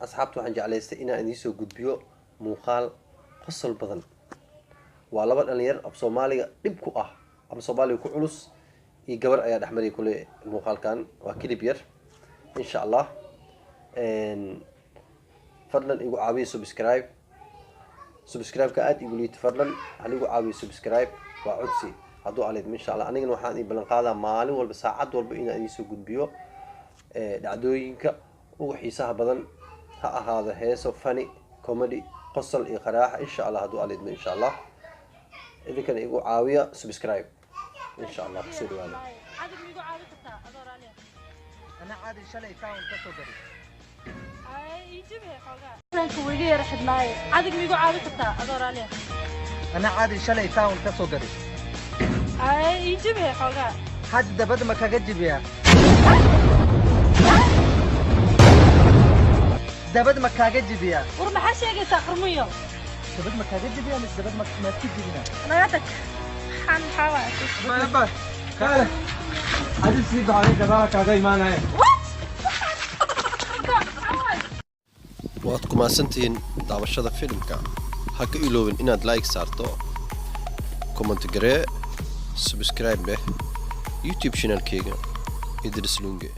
asxaabta waxaan jeclaystay inaan idiin soo gudbiyo muuqaal qosol badan. waa laba dhalinyar af Soomaaliga dhib ku ah ama Soomaaliga ku culus iyo gabar ayaa dhaxmaray kule muuqaalkan waa clip yar insha Allah. fadlan igu caawiyo subscribe ka aad igu liito fadlan anigu caawiyo subscribe waa codsi hadduu aleed insha Allah. anigana waxaan idin ballan qaadaa maalin walba saacad walba inaan idiin soo gudbiyo dhacdooyinka ugu xiisaha badan ha ahaado heeso funny comedy qosol iyo qaraax insha Allah hadduu aleed insha Allah. idinkana igu caawiya subscribe insha Allah kusoo dhawaada. أنا عادي شلي كاون كسودري. يجيبها حاجة. ويجي رحت معي. عادك ميجو عادك كتا أدور عليه. أنا عادي شلي كاون كسودري. يجيبها حاجة. حد ده بدل ما كجيبها. ده بدل ما كجيبها. ورم حاشي يجي ساقرمية. ده بدل ما كجيبها مش ده بدل ما تجيبها. أنا ياتك. حن حواس. ما يبغى. كله. عادي سيب عليك ده كذا إيمان هاي. waad ku maasantihiin daawashada filimka ha ka iloobin inaad like saarto comment garee subscribe YouTube channelkayga Idris Lunge.